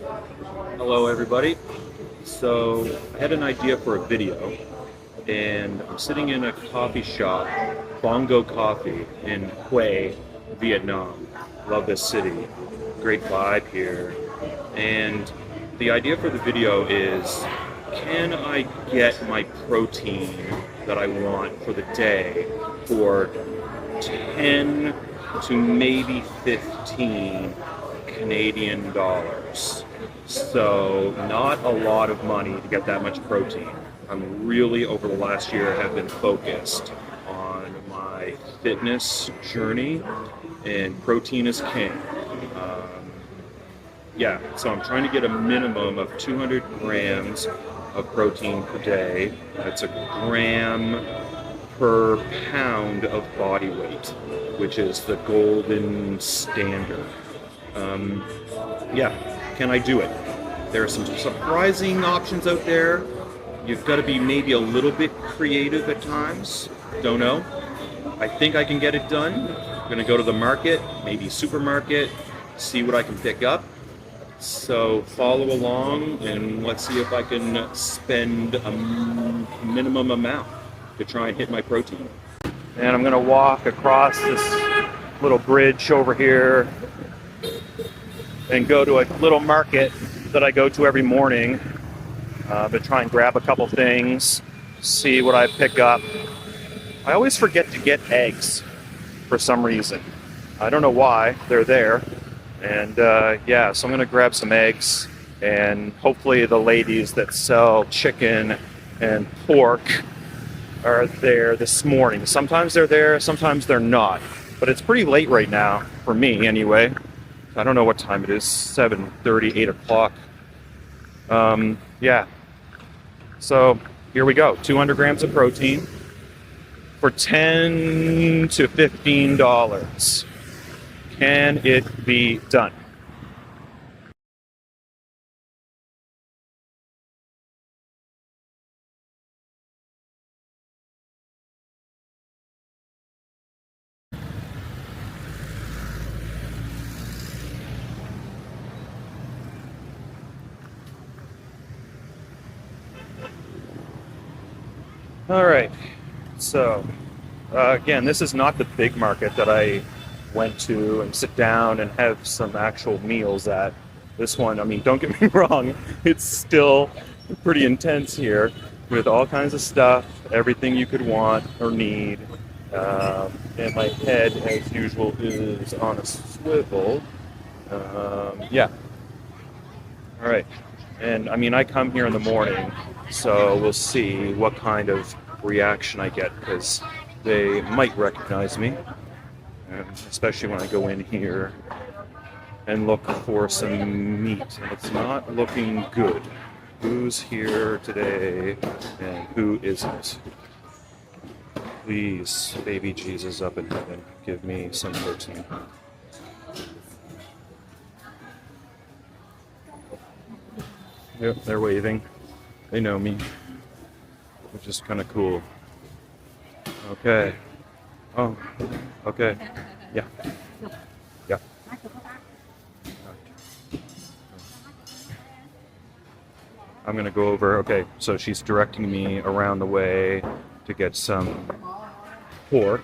Hello everybody. So I had an idea for a video and I'm sitting in a coffee shop, Bongo Coffee in Hue, Vietnam. Love this city. Great vibe here. And the idea for the video is, can I get my protein that I want for the day for 10 to maybe 15 Canadian dollars? So not a lot of money to get that much protein. I'm really, over the last year, have been focused on my fitness journey, and protein is king. Yeah, so I'm trying to get a minimum of 200 grams of protein per day. That's a gram per pound of body weight, which is the golden standard. Yeah, can I do it? There are some surprising options out there. You've got to be maybe a little bit creative at times. Don't know. I think I can get it done. I'm going to go to the market, maybe supermarket, see what I can pick up. So follow along and let's see if I can spend a minimum amount to try and hit my protein. And I'm going to walk across this little bridge over here and go to a little market that I go to every morning, but try and grab a couple things, see what I pick up. I always forget to get eggs for some reason. I don't know why, they're there. And yeah, so I'm gonna grab some eggs, and hopefully the ladies that sell chicken and pork are there this morning. Sometimes they're there, sometimes they're not. But it's pretty late right now, for me anyway. I don't know what time it is, 7:30, 8 o'clock. Yeah, so here we go, 200 grams of protein for $10 to $15. Can it be done? All right, so again, this is not the big market that I went to and sit down and have some actual meals at. This one, I mean, don't get me wrong, it's still pretty intense here with all kinds of stuff, everything you could want or need. And my head, as usual, is on a swivel. Yeah. All right. And I mean, I come here in the morning, so we'll see what kind of reaction I get, because they might recognize me, especially when I go in here and look for some meat. And it's not looking good. Who's here today and who isn't? Please, baby Jesus up in heaven, give me some protein. Yep, they're waving. They know me, which is kind of cool. Okay. Oh, okay. Yeah. Yeah. I'm going to go over. Okay, so she's directing me around the way to get some pork.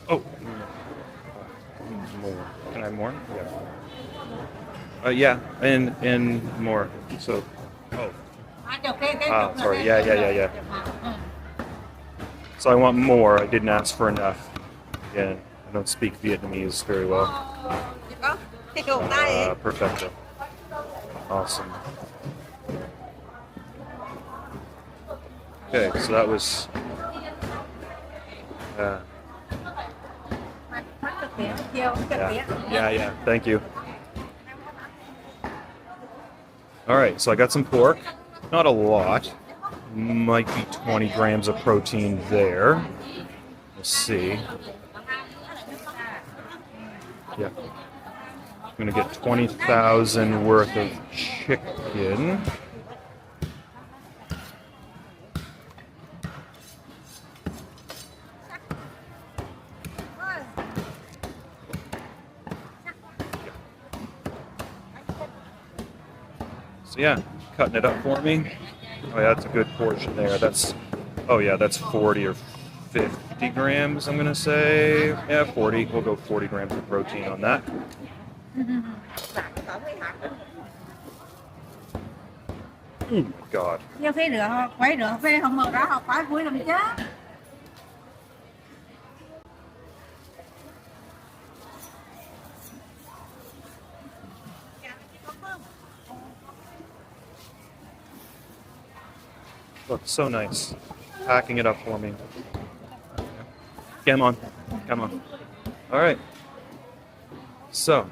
Oh, more. Can I have more? Yeah. Yeah, and more. So, oh. Sorry. Yeah. So I want more. I didn't ask for enough. Again, I don't speak Vietnamese very well. Perfecto. Awesome. Okay, so that was. Yeah. Thank you. All right, so I got some pork. Not a lot. Might be 20 grams of protein there. Let's see. Yeah. I'm gonna get 20,000 worth of chicken. So yeah, cutting it up for me. Oh yeah, that's a good portion there. Oh yeah, that's 40 or 50 grams, I'm gonna say. Yeah, 40. We'll go 40 grams of protein on that. Oh my god. Look, so nice. Packing it up for me. Come on. Come on. All right. So,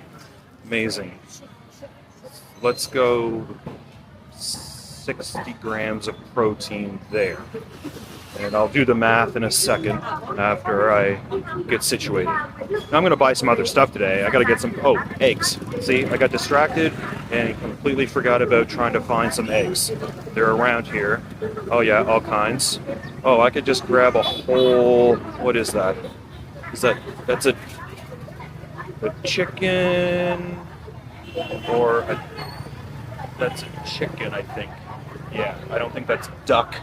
amazing. Let's go 60 grams of protein there. And I'll do the math in a second after I get situated. Now I'm going to buy some other stuff today. I got to get some, eggs. See, I got distracted and completely forgot about trying to find some eggs. They're around here. Oh yeah, all kinds. Oh, I could just grab a whole, what is that? That's a chicken, that's a chicken, I think. Yeah, I don't think that's duck.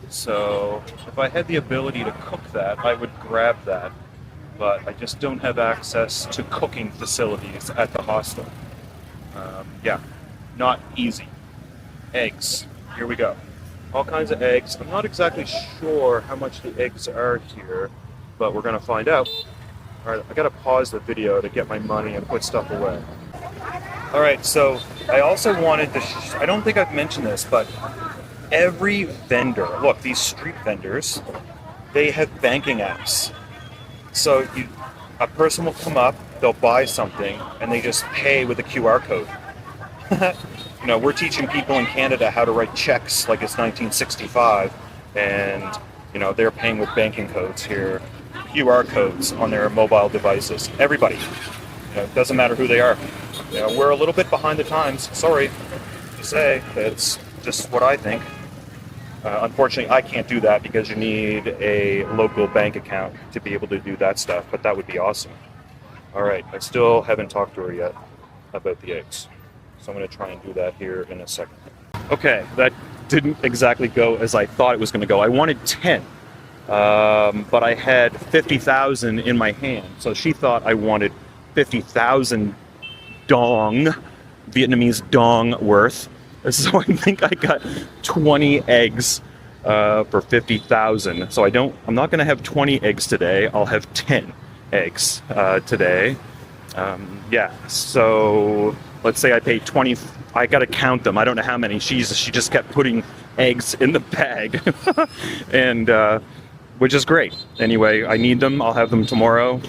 So if I had the ability to cook that, I would grab that. But I just don't have access to cooking facilities at the hostel. Yeah, not easy. Eggs. Here we go. All kinds of eggs. I'm not exactly sure how much the eggs are here, but we're going to find out. All right, I got to pause the video to get my money and put stuff away. All right, so I also wanted to, I don't think I've mentioned this, but every vendor, look, these street vendors, they have banking apps. So a person will come up, they'll buy something, and they just pay with a QR code. You know, we're teaching people in Canada how to write checks like it's 1965, and, you know, they're paying with banking codes here, QR codes on their mobile devices. Everybody. You know, it doesn't matter who they are. You know, we're a little bit behind the times. Sorry to say, that's just what I think. Unfortunately, I can't do that because you need a local bank account to be able to do that stuff, but that would be awesome. All right, I still haven't talked to her yet about the eggs, so I'm going to try and do that here in a second. Okay, that didn't exactly go as I thought it was going to go. I wanted 10, but I had 50,000 in my hand, so she thought I wanted 50,000 dong, Vietnamese dong worth. So I think I got 20 eggs for 50,000. So I'm not going to have 20 eggs today. I'll have 10 eggs today. Yeah. So let's say I paid 20. I got to count them. I don't know how many. She just kept putting eggs in the bag, and which is great. Anyway, I need them. I'll have them tomorrow.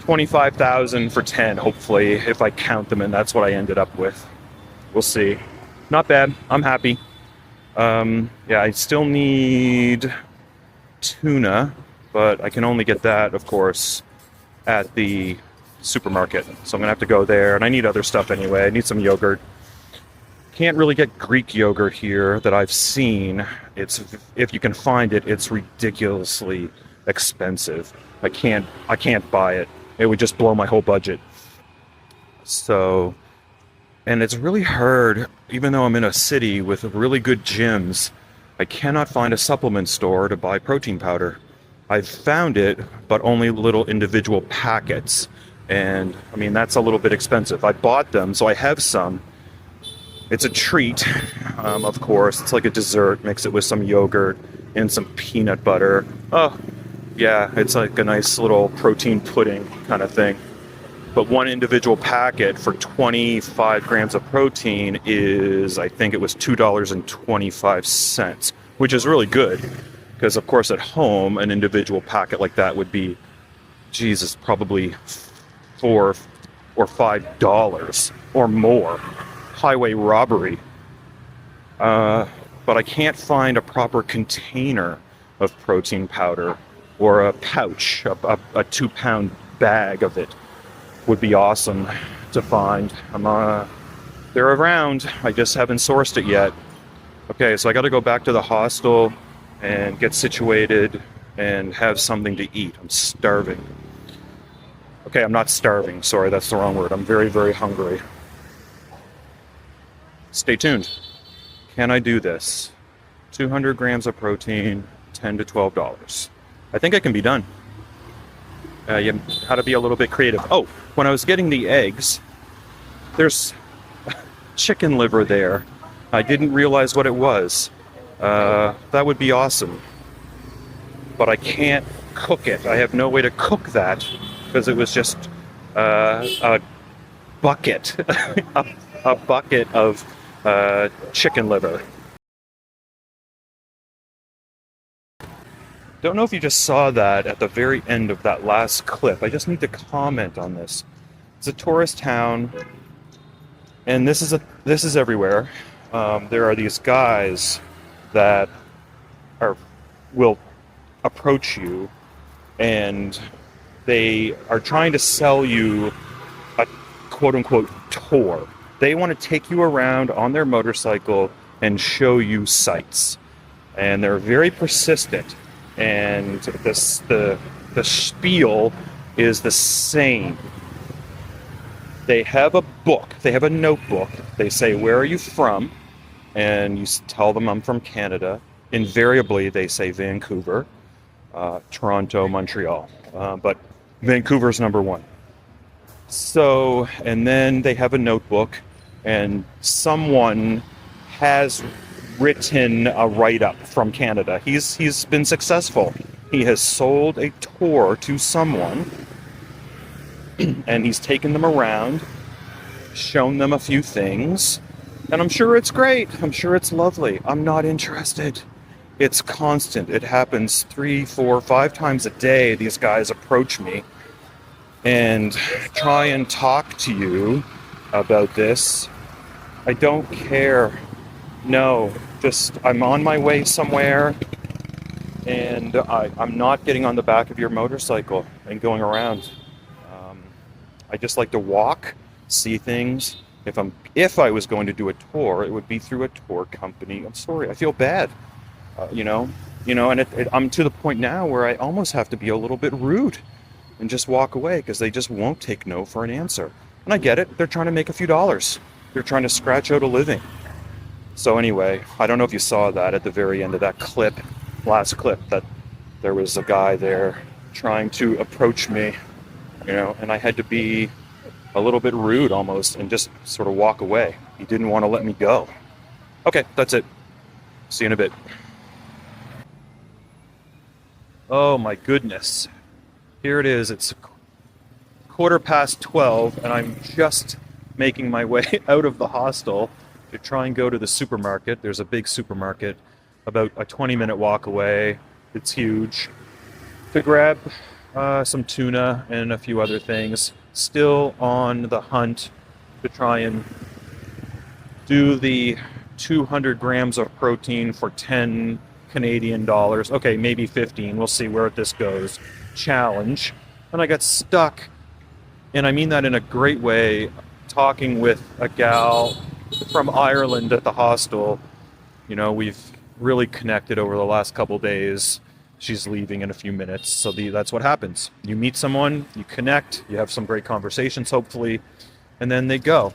25,000 for 10, hopefully, if I count them, and that's what I ended up with. We'll see. Not bad. I'm happy. Yeah, I still need tuna, but I can only get that, of course, at the supermarket. So I'm going to have to go there, and I need other stuff anyway. I need some yogurt. Can't really get Greek yogurt here that I've seen. If you can find it, it's ridiculously expensive. I can't buy it. It would just blow my whole budget. So, and it's really hard, even though I'm in a city with really good gyms, I cannot find a supplement store to buy protein powder. I've found it, but only little individual packets. And I mean, that's a little bit expensive. I bought them, so I have some. It's a treat, of course. It's like a dessert. Mix it with some yogurt and some peanut butter. Oh, yeah, it's like a nice little protein pudding kind of thing. But one individual packet for 25 grams of protein is, I think it was $2.25, which is really good. Because, of course, at home, an individual packet like that would be, Jesus, probably $4 or $5 or more. Highway robbery. But I can't find a proper container of protein powder. or a pouch, a 2-pound bag of it would be awesome to find. They're around. I just haven't sourced it yet. Okay, so I got to go back to the hostel and get situated and have something to eat. I'm starving. Okay, I'm not starving. Sorry, that's the wrong word. I'm very, very hungry. Stay tuned. Can I do this? 200 grams of protein, $10 to $12. I think it can be done. You how to be a little bit creative. Oh, when I was getting the eggs, there's chicken liver there. I didn't realize what it was. That would be awesome. But I can't cook it. I have no way to cook that because it was just a bucket, a bucket of chicken liver. Don't know if you just saw that at the very end of that last clip. I just need to comment on this. It's a tourist town, and this is everywhere. There are these guys that will approach you, and they are trying to sell you a quote-unquote tour. They want to take you around on their motorcycle and show you sights, and they're very persistent. And the spiel is the same. They have a book, they have a notebook. They say, "Where are you from?" And you tell them, "I'm from Canada." Invariably, they say Vancouver, Toronto, Montreal, but Vancouver's number one. So, and then they have a notebook, and someone has written a write-up from Canada. He's been successful. He has sold a tour to someone, and he's taken them around, shown them a few things, and I'm sure it's great. I'm sure it's lovely. I'm not interested. It's constant. It happens 3, 4, 5 times a day. These guys approach me and try and talk to you about this. I don't care. No, just I'm on my way somewhere, and I'm not getting on the back of your motorcycle and going around. I just like to walk, see things. If I was going to do a tour, it would be through a tour company. I'm sorry, I feel bad, and I'm to the point now where I almost have to be a little bit rude and just walk away because they just won't take no for an answer. And I get it. They're trying to make a few dollars. They're trying to scratch out a living. So anyway, I don't know if you saw that at the very end of that last clip, that there was a guy there trying to approach me, and I had to be a little bit rude almost and just sort of walk away. He didn't want to let me go. Okay, that's it. See you in a bit. Oh my goodness. Here it is. It's 12:15, and I'm just making my way out of the hostel to try and go to the supermarket. There's a big supermarket about a 20-minute walk away. It's huge. To grab some tuna and a few other things. Still on the hunt to try and do the 200 grams of protein for 10 Canadian dollars. Okay, maybe 15. We'll see where this goes. Challenge. And I got stuck, and I mean that in a great way, talking with a gal from Ireland at the hostel. We've really connected over the last couple days. She's leaving in a few minutes, so that's what happens. You meet someone, you connect, you have some great conversations, hopefully, and then they go.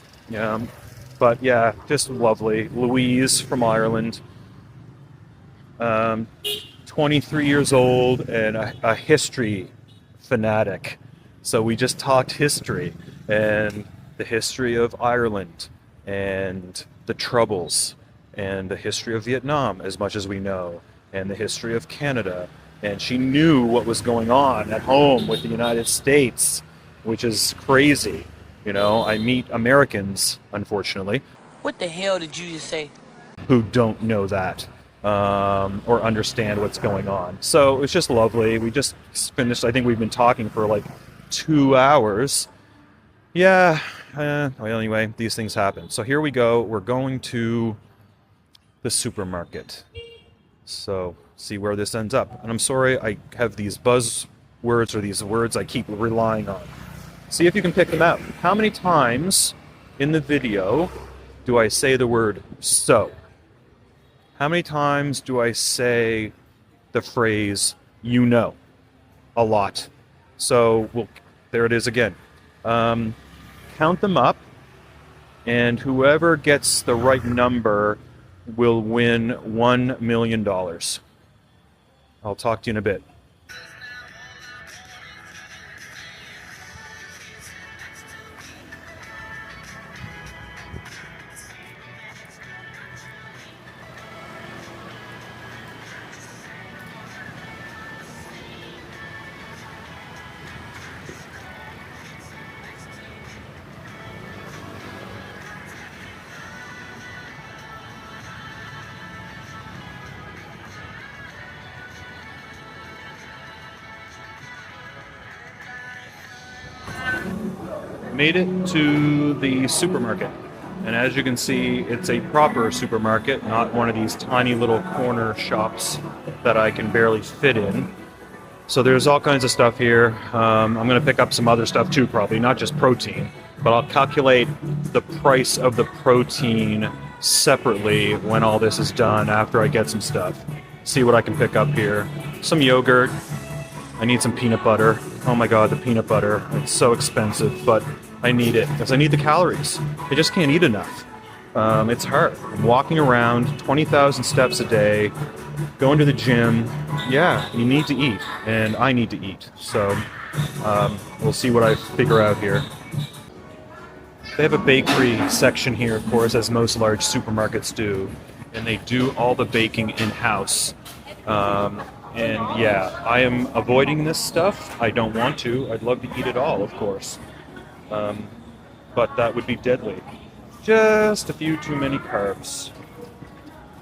But yeah, just lovely. Louise from Ireland, 23 years old, and a history fanatic. So we just talked history, and the history of Ireland, and the Troubles, and the history of Vietnam, as much as we know, and the history of Canada. And she knew what was going on at home with the United States, which is crazy. I meet Americans, unfortunately. What the hell did you just say? Who don't know that or understand what's going on. So it's just lovely. We just finished, I think we've been talking for like 2 hours. Yeah, well, anyway, these things happen. So here we go. We're going to the supermarket. So See where this ends up. And I'm sorry I have these buzzwords or these words I keep relying on. See if you can pick them out. How many times in the video do I say the word so? How many times do I say the phrase you know? A lot. So there it is again. Count them up, and whoever gets the right number will win $1 million. I'll talk to you in a bit. Made it to the supermarket, and as you can see, it's a proper supermarket, not one of these tiny little corner shops that I can barely fit in. So there's all kinds of stuff here. I'm going to pick up some other stuff too, probably not just protein, but I'll calculate the price of the protein separately when all this is done after I get some stuff. See what I can pick up here. Some yogurt. I need some peanut butter. Oh my god, the peanut butter. It's so expensive, but I need it because I need the calories. I just can't eat enough. It's hard. I'm walking around 20,000 steps a day, going to the gym. Yeah, you need to eat, and I need to eat. So we'll see what I figure out here. They have a bakery section here, of course, as most large supermarkets do, and they do all the baking in-house. And yeah, I am avoiding this stuff. I don't want to. I'd love to eat it all, of course. But that would be deadly. Just a few too many carbs.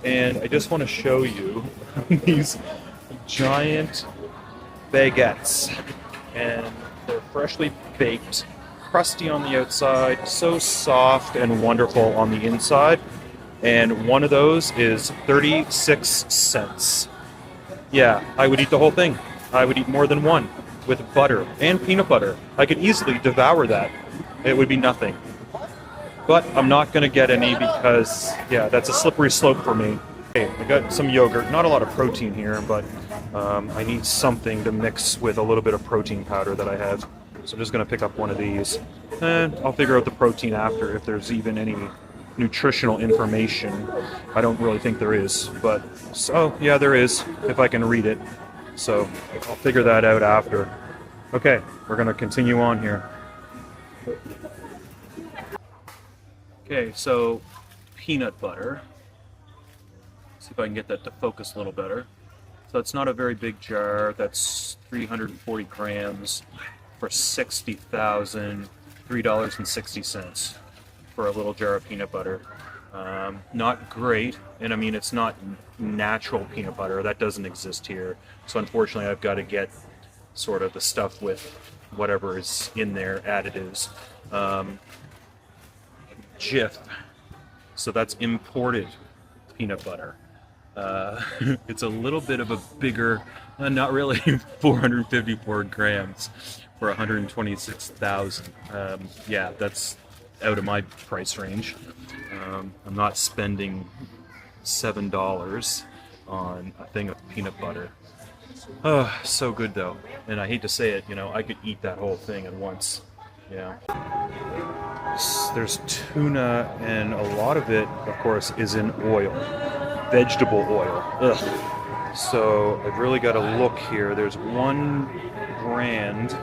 And I just want to show you these giant baguettes. And they're freshly baked, crusty on the outside, so soft and wonderful on the inside. And one of those is 36 cents. Yeah, I would eat the whole thing. I would eat more than one with butter and peanut butter. I could easily devour that. It would be nothing. But I'm not going to get any because, yeah, that's a slippery slope for me. Okay, I got some yogurt. Not a lot of protein here, but I need something to mix with a little bit of protein powder that I have. So I'm just going to pick up one of these. And I'll figure out the protein after if there's even any nutritional information. I don't really think there is, but so yeah, there is if I can read it. So I'll figure that out after. Okay, we're going to continue on here. Okay, so peanut butter. See if I can get that to focus a little better. So it's not a very big jar. That's 340 grams for $60,003.60 for a little jar of peanut butter. Not great, and I mean it's not natural peanut butter. That doesn't exist here. So unfortunately, I've got to get sort of the stuff with whatever is in there, additives. Jif. So that's imported peanut butter. It's a little bit of a bigger, not really 454 grams for 126,000. Yeah, that's out of my price range. I'm not spending $7 on a thing of peanut butter. Oh, so good though. And I hate to say it, you know, I could eat that whole thing at once. Yeah. There's tuna, and a lot of it, of course, is in oil. Vegetable oil. Ugh. So I've really got to look here. There's one brand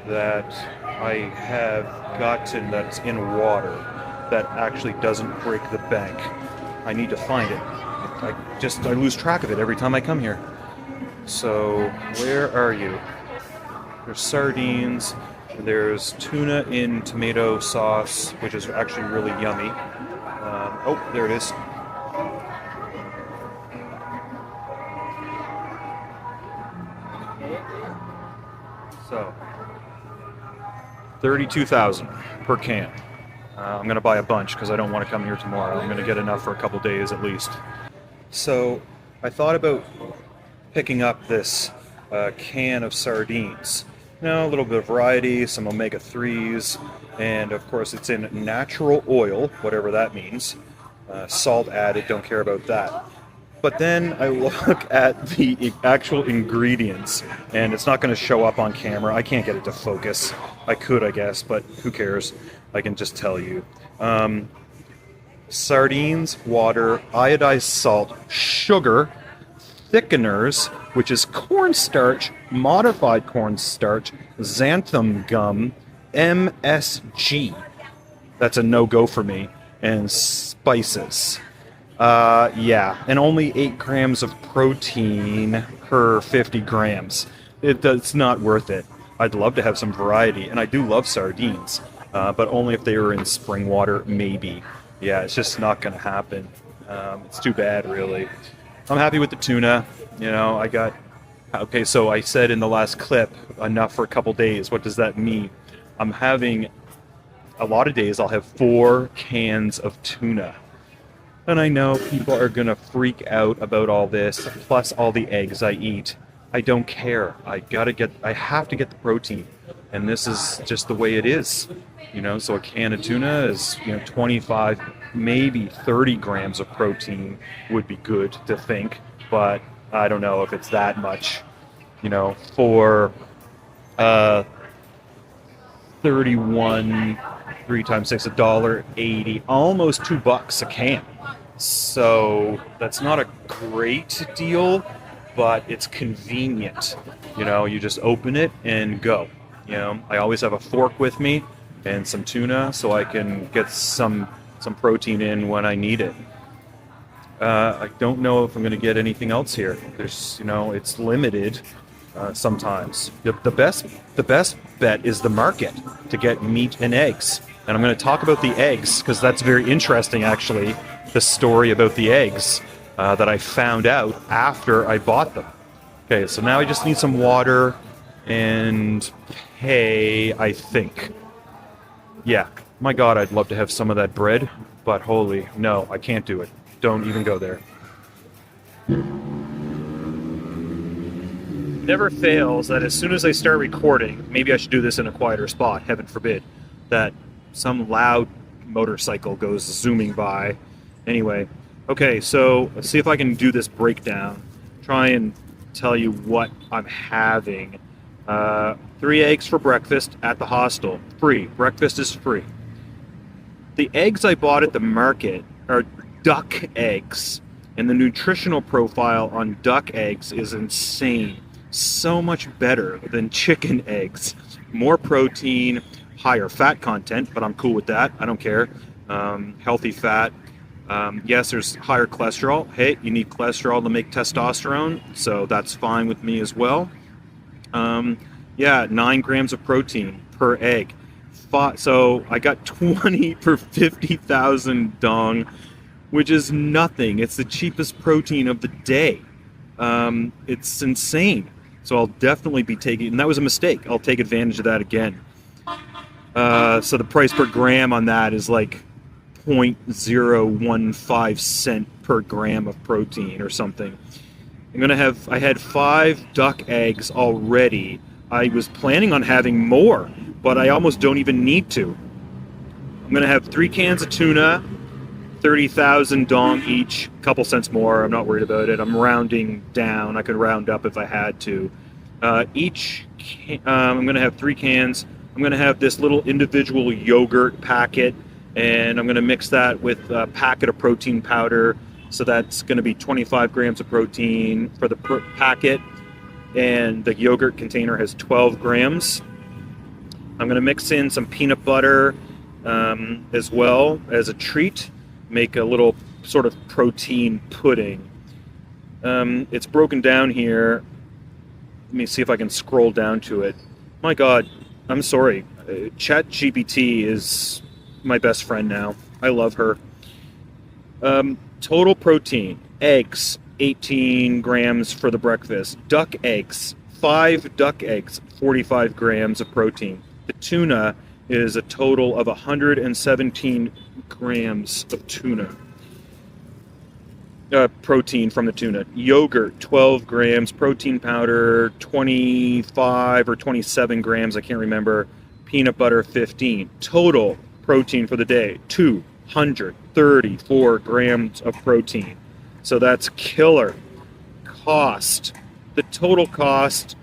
that I have gotten that's in water that actually doesn't break the bank. I need to find it. I lose track of it every time I come here. So where are you? There's sardines. There's tuna in tomato sauce, which is actually really yummy. Oh, there it is. So, 32,000 per can. I'm going to buy a bunch because I don't want to come here tomorrow. I'm going to get enough for a couple days at least. So, I thought about picking up this can of sardines. Now, a little bit of variety, some omega-3s, and of course it's in natural oil, whatever that means. Salt added, don't care about that. But then I look at the actual ingredients, and it's not going to show up on camera. I can't get it to focus. I could, I guess, but who cares? I can just tell you. Sardines, water, iodized salt, sugar, thickeners, which is cornstarch, modified cornstarch, xanthan gum, MSG. That's a no-go for me. And spices. Yeah, and only 8 grams of protein per 50 grams. It's not worth it. I'd love to have some variety, and I do love sardines, but only if they were in spring water, maybe. Yeah, it's just not going to happen. It's too bad, really. I'm happy with the tuna. You know, I got... Okay, so I said in the last clip, enough for a couple days. What does that mean? I'm having... A lot of days I'll have 4 cans of tuna. And I know people are going to freak out about all this, plus all the eggs I eat. I don't care. I have to get the protein. And this is just the way it is. You know, so a can of tuna is, 25, maybe 30 grams of protein would be good to think. But I don't know if it's that much, for 31, 3 times 6, $1.80, almost $2 a can. So that's not a great deal, but it's convenient. You just open it and go. I always have a fork with me and some tuna so I can get some protein in when I need it. I don't know if I'm going to get anything else here. There's, it's limited sometimes. The best bet is the market to get meat and eggs. And I'm going to talk about the eggs because that's very interesting, actually, the story about the eggs that I found out after I bought them. Okay, so now I just need some water and hay, I think. Yeah, my God, I'd love to have some of that bread, but holy, no, I can't do it. Don't even go there. Never fails that as soon as I start recording, maybe I should do this in a quieter spot, heaven forbid, that some loud motorcycle goes zooming by. Anyway, okay, so let's see if I can do this breakdown. Try and tell you what I'm having. 3 eggs for breakfast at the hostel. Free. Breakfast is free. The eggs I bought at the market are duck eggs, and the nutritional profile on duck eggs is insane. So much better than chicken eggs. More protein, higher fat content, but I'm cool with that. I don't care. Healthy fat. Yes, there's higher cholesterol. Hey, you need cholesterol to make testosterone, so that's fine with me as well. 9 grams of protein per egg. So I got 20 per 50,000 dong, which is nothing. It's the cheapest protein of the day. It's insane. So I'll definitely be taking, and that was a mistake. I'll take advantage of that again. So the price per gram on that is like 0.015 cent per gram of protein or something. I had 5 duck eggs already. I was planning on having more, but I almost don't even need to. I'm going to have 3 cans of tuna, 30,000 dong each, a couple cents more. I'm not worried about it. I'm rounding down. I could round up if I had to. I'm going to have 3 cans. I'm going to have this little individual yogurt packet, and I'm going to mix that with a packet of protein powder. So that's going to be 25 grams of protein for the packet, and the yogurt container has 12 grams. I'm going to mix in some peanut butter as well as a treat. Make a little sort of protein pudding. It's broken down here. Let me see if I can scroll down to it. My God, I'm sorry. ChatGPT is my best friend now. I love her. Total protein, eggs, 18 grams for the breakfast. Duck eggs, 5 duck eggs, 45 grams of protein. The tuna is a total of 117 grams of tuna. protein from the tuna. Yogurt, 12 grams. Protein powder, 25 or 27 grams. I can't remember. Peanut butter, 15. Total protein for the day, 234 grams of protein. So that's killer. Cost. The total cost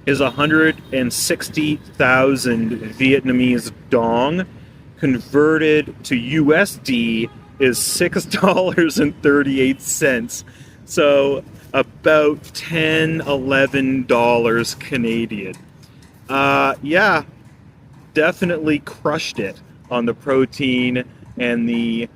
is 160,000 Vietnamese dong. Converted to USD is $6.38. So about $10-11 Canadian. Yeah, definitely crushed it on the protein and the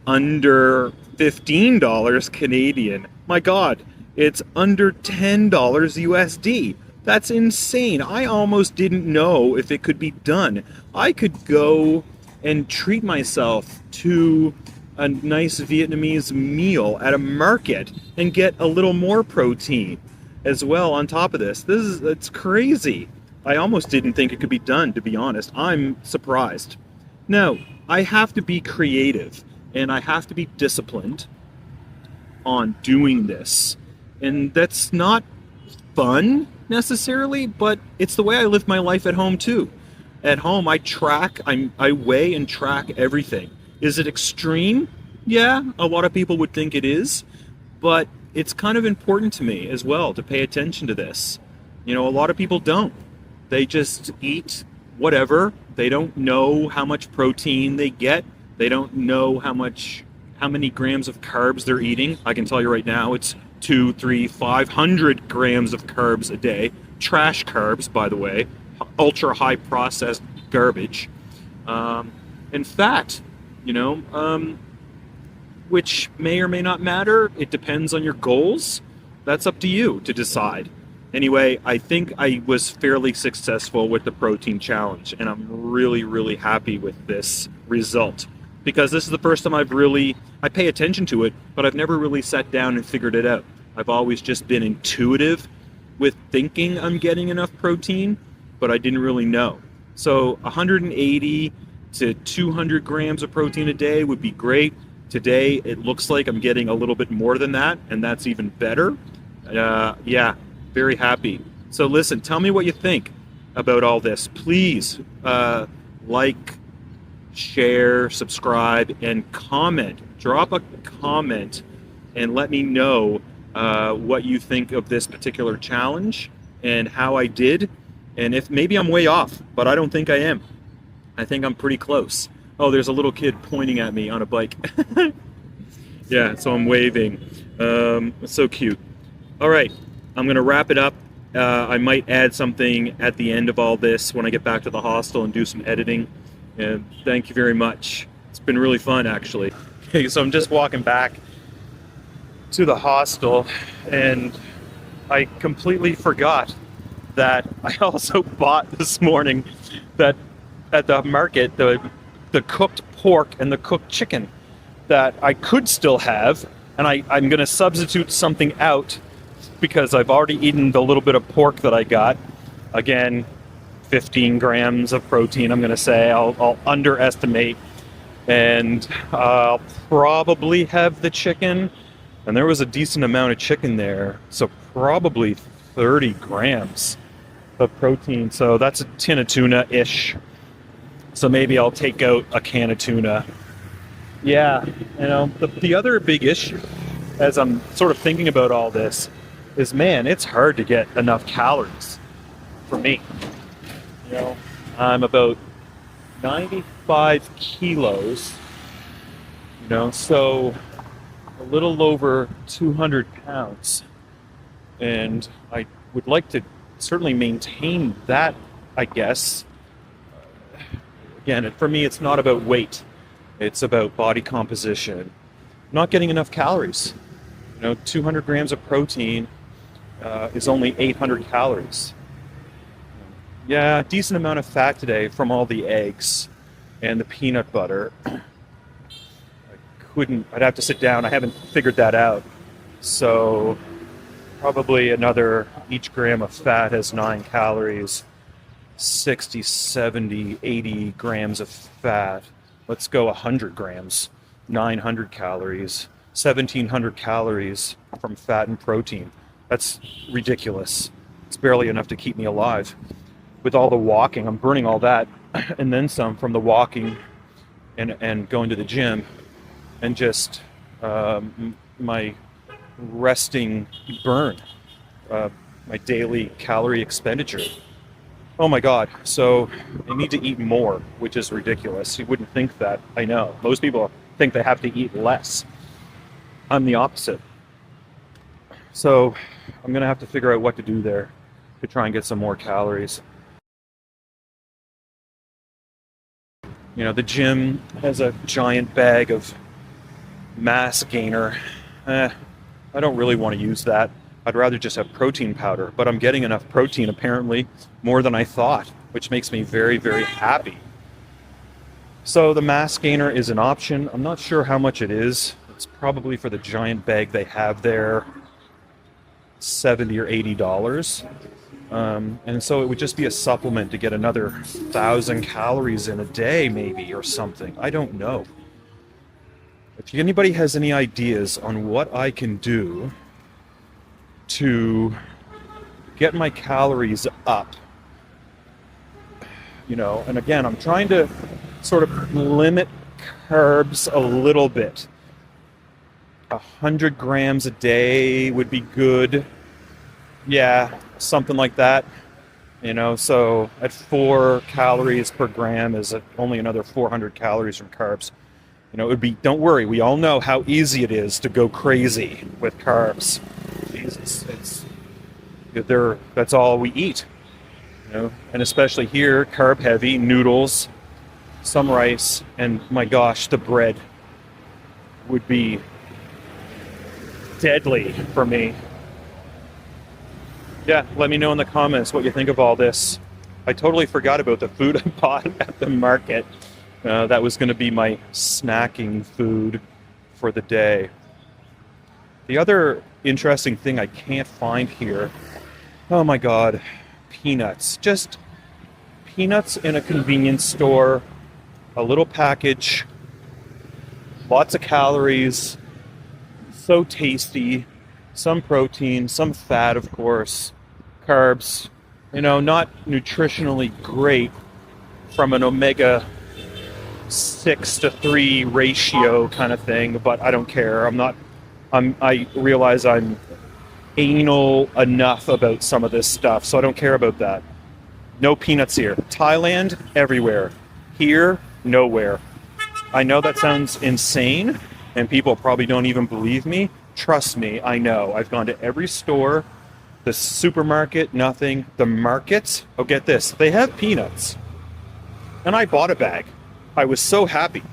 under $15 Canadian. My God, it's under $10 USD. That's insane. I almost didn't know if it could be done. I could go and treat myself to a nice Vietnamese meal at a market and get a little more protein as well on top of this. It's crazy. I almost didn't think it could be done, to be honest. I'm surprised. Now, I have to be creative and I have to be disciplined on doing this. And that's not fun necessarily, but it's the way I live my life at home too. At home, I weigh and track everything. Is it extreme? Yeah, a lot of people would think it is, but it's kind of important to me as well to pay attention to this. You know, a lot of people don't. They just eat whatever. They don't know how much protein they get. They don't know how many grams of carbs they're eating. I can tell you right now, it's 200, 300, 500 grams of carbs a day. Trash carbs, by the way. Ultra high processed garbage. And fat, which may or may not matter. It depends on your goals. That's up to you to decide. Anyway, I think I was fairly successful with the protein challenge, and I'm really, really happy with this result. Because this is the first time I pay attention to it, but I've never really sat down and figured it out. I've always just been intuitive with thinking I'm getting enough protein, but I didn't really know. So 180 to 200 grams of protein a day would be great. Today, it looks like I'm getting a little bit more than that, and that's even better. Yeah, very happy. So listen, tell me what you think about all this. Please like, share, subscribe, and comment. Drop a comment and let me know what you think of this particular challenge and how I did. And if maybe I'm way off, but I don't think I am. I think I'm pretty close. Oh, there's a little kid pointing at me on a bike. Yeah, so I'm waving. It's so cute. All right, I'm going to wrap it up. I might add something at the end of all this when I get back to the hostel and do some editing. And thank you very much. It's been really fun, actually. Okay, so I'm just walking back to the hostel, and I completely forgot that I also bought this morning that at the market the cooked pork and the cooked chicken that I could still have, and I'm going to substitute something out because I've already eaten the little bit of pork that I got. Again, 15 grams of protein, I'm going to say. I'll underestimate, and I'll probably have the chicken, and there was a decent amount of chicken there, so probably 30 grams of protein. So that's a tin of tuna-ish. So maybe I'll take out a can of tuna. Yeah, the other big issue, as I'm sort of thinking about all this, is, man, it's hard to get enough calories for me. I'm about 95 kilos, so a little over 200 pounds. And I would like to certainly maintain that, I guess. Again, for me, it's not about weight. It's about body composition. Not getting enough calories. 200 grams of protein is only 800 calories. Yeah, decent amount of fat today from all the eggs and the peanut butter. I'd have to sit down. I haven't figured that out. So probably each gram of fat has 9 calories. 60, 70, 80 grams of fat. Let's go 100 grams, 900 calories. 1,700 calories from fat and protein. That's ridiculous. It's barely enough to keep me alive. With all the walking, I'm burning all that and then some from the walking and going to the gym, and just my resting burn, my daily calorie expenditure. Oh my God. So I need to eat more, which is ridiculous. You wouldn't think that. I know. Most people think they have to eat less. I'm the opposite. So I'm going to have to figure out what to do there to try and get some more calories. You know, the gym has a giant bag of mass gainer. I don't really want to use that. I'd rather just have protein powder, but I'm getting enough protein, apparently, more than I thought, which makes me very, very happy. So the mass gainer is an option. I'm not sure how much it is. It's probably, for the giant bag they have there, $70 or $80. And so it would just be a supplement to get another 1,000 calories in a day, maybe, or something. I don't know. If anybody has any ideas on what I can do to get my calories up, you know, and again, I'm trying to sort of limit carbs a little bit. 100 grams a day would be good. Yeah, something like that. You know, so at 4 calories per gram is only another 400 calories from carbs. You know, it would be, don't worry, we all know how easy it is to go crazy with carbs. Jesus, that's all we eat. You know, and especially here, carb heavy, noodles, some rice, and my gosh, the bread would be deadly for me. Yeah, let me know in the comments what you think of all this. I totally forgot about the food I bought at the market. That was going to be my snacking food for the day. The other interesting thing I can't find here, oh my God, peanuts. Just peanuts in a convenience store, a little package, lots of calories, so tasty, some protein, some fat, of course, carbs, you know, not nutritionally great from an omega 6:3 ratio kind of thing, but I don't care. I realize I'm anal enough about some of this stuff, so I don't care about that. No peanuts here. Thailand, everywhere. Here, nowhere. I know that sounds insane, and people probably don't even believe me. Trust me, I know. I've gone to every store, the supermarket, nothing. The markets, oh, get this, they have peanuts. And I bought a bag. I was so happy.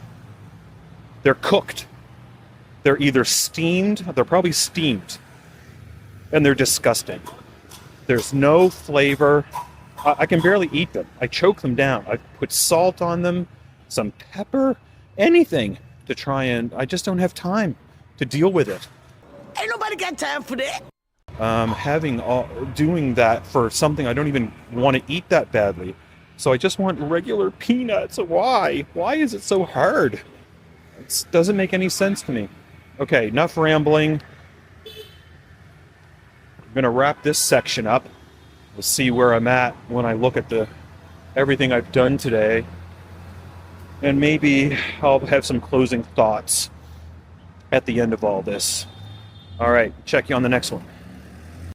They're cooked. They're either steamed, they're probably steamed, and they're disgusting. There's no flavor. I can barely eat them. I choke them down. I put salt on them, some pepper, anything to try, and I just don't have time to deal with it. Ain't nobody got time for that. Doing that for something I don't even want to eat that badly. So I just want regular peanuts. Why? Why is it so hard? It doesn't make any sense to me. Okay, enough rambling. I'm going to wrap this section up. We'll see where I'm at when I look at everything I've done today. And maybe I'll have some closing thoughts at the end of all this. All right, check you on the next one.